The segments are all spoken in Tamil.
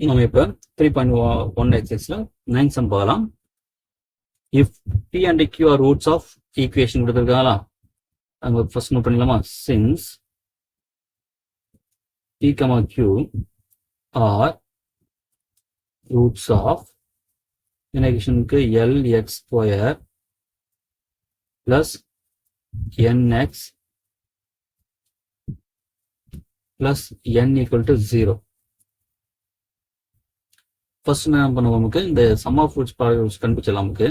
நம்ம இப்போ 3.1 எக்ஸசைஸ்ல 9 சம் பார்க்கலாம். If p and q are roots of equation கொடுத்துருக்காங்களா, நம்ம ஃபர்ஸ்ட் நோட் பண்ணிக்கலாமா? Since p, q are roots of ஈக்குவேஷனுக்கு lx square plus nx plus n equal to 0. First என்ன பண்ணுவோம், நமக்கு இந்த சம் ஆஃப் ரூட்ஸ் கண்டுபிடிச்சலாம். நமக்கு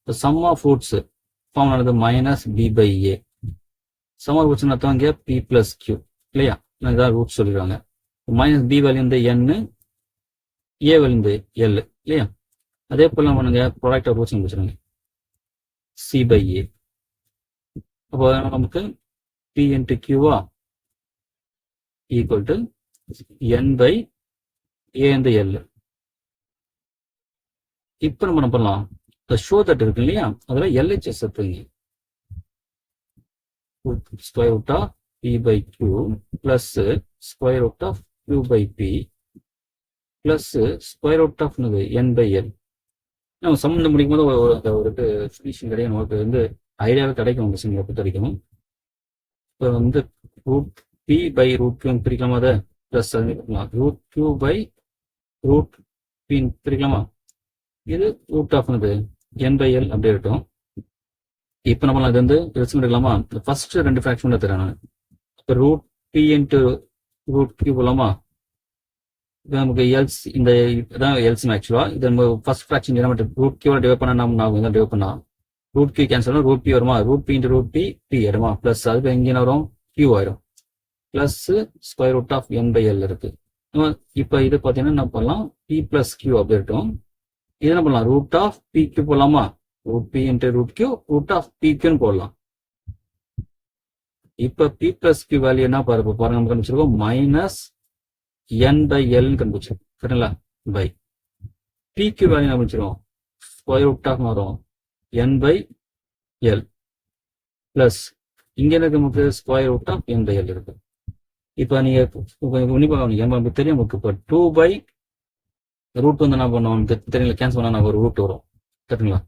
இந்த சம் ஆஃப் ரூட்ஸ் ஃபார்ம் ஆனது minus b by a. Sum of roots அர்த்தம் பி பிளஸ் கியூ இல்லையா? இதான் ரூட்ஸ் சொல்லிடுவாங்க. மைனஸ் பி வேல்யூ இந்த என், ஏ வேல்யூ இந்த எல் இல்லையா? அதே போல நம்ம பண்ணுங்க ப்ராடக்ட் ஆஃப் ரூட்ஸ் கண்டுபிடிச்சிருங்க சி பை ஏ. அப்போ நமக்கு பி இன்ட்டு கியூவா equal to N by A இந்த எல். இப்போ நம்ம என்ன பண்ணலாம், இந்த ஷோ தட் இருக்கு இல்லையா, அதுல எல்ஹெச்எஸ் எடுத்துங்க. Square root of p by q plus square root of q by p plus square root of N by l. நம்ம சம்மந்தம் முடிக்கும் போது ஒரு ஃபினிஷிங் கிடையாது, நமக்கு வந்து ஐடியாவே கிடைக்கும். உங்க சிங்கிளை பொறுத்த வரைக்கும் இப்போ வந்து root P by root Q பிரிக்கலாமா? அதை plus root Q by root P பிரிக்கலாமா? இது root of N by L அப்படி இருக்கும். இப்போ நம்ம அது வந்து ரெஸ்ட் எடுக்கலாமா? ஃபர்ஸ்ட் ரெண்டு ஃபிராக்ஷன் தரேன் நான். இப்போ root B into root q போலாமா? இது நமக்கு எல்ஸ், இந்த இதான் எல்ஸ் ஆக்சுவலா. இது நம்ம ஃபர்ஸ்ட் ஃபிராக்ஷன் நம்ம ரூட் கியூ டிவைட் பண்ணா நம்ம டிவைட் பண்ணா root Q cancel root P வருமா? Root B into root P P ஆயிடுமா? பிளஸ் அதுக்கு எங்கே வரும்? கியூ ஆயிரும். Plus square root of N by L இருக்கு. இப்போ இது பார்த்தீங்கன்னா என்ன பண்ணலாம், பி பிளஸ் கியூ அப்படி இருக்கும். இது என்ன பண்ணலாம், ரூட் ஆஃப் பி கியூ போடலாமா? Root B into root Q root of P கியூன்னு போடலாம். இப்போ பி பிளஸ் கியூ வேல்யூ என்ன பாருங்க, நம்ம கண்டுபிடிச்சிருக்கோம் மைனஸ் என் பை எல் கண்டுபிடிச்சிருக்கோம் சரிங்களா? பை பி கியூ வேல்யூ என்ன பிடிச்சிருக்கோம், ஸ்கொயர் ரூட் ஆஃப் வரும் என் பை எல் பிளஸ் இங்க நமக்கு square root of N by L இருக்கு. இப்போ நீங்க நமக்கு தெரியும், நமக்கு இப்போ 2 பை ரூட் வந்து என்ன பண்ணுவோம் தெரியல, கேன்சல் பண்ணா ஒரு ரூட் வரும் சரிங்களா?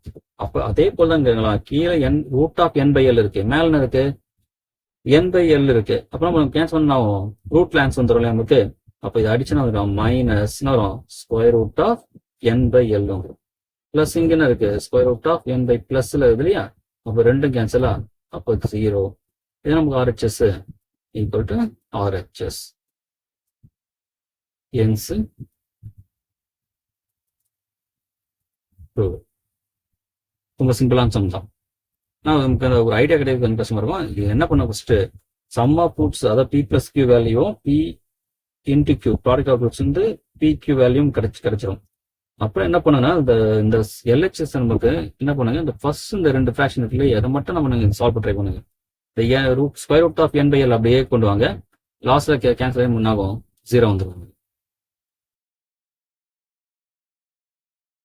அப்ப அதே போல தான் கீழே N root of N by L இருக்கு, மேல என்ன இருக்கு என் பை எல் இருக்கு. அப்புறம் நம்ம கேன்சல் பண்ணா ரூட் லான்ஸ் வந்துடும் நமக்கு. அப்ப இது அடிச்சுன்னா வரும் மைனஸ் வரும் square root of N by L வரும். பிளஸ் இங்க என்ன இருக்கு square root of N by பிளஸ்ல இருக்கு இல்லையா? அப்ப ரெண்டும் கேன்சலா, அப்போ 0. இது நமக்கு ஆர்ஹெச்எஸ் ஈக்குவல் டு ஆர்ஹெச்எஸ். என்ஸ் ரொம்ப சிம்பிளான சம் தான். நமக்கு அந்த ஒரு ஐடியா கிடையாது, கொஞ்சம் கஷ்டமா இருக்கும். இது என்ன பண்ண ஃபர்ஸ்ட் சம் ஆஃப் ரூட்ஸ், அதாவது p plus q value p into q product of roots வந்து பி கியூ வேல்யூம் கிடைச்சிடும். அப்புறம் என்ன பண்ணுங்கன்னா இந்த எல்ஹெச்எஸ் நமக்கு என்ன பண்ணுங்க, இந்த ஃபர்ஸ்ட் இந்த ரெண்டு ஃபிராக்ஷன் இருக்குல்ல, அதை மட்டும் நம்ம சால்வ் ட்ரை பண்ணுங்க. இந்த root square root of N by l அப்படியே கொண்டு வாங்க. லாஸ்ட்ல கேன்சல் முன்னாகும் 0 வந்துடும்.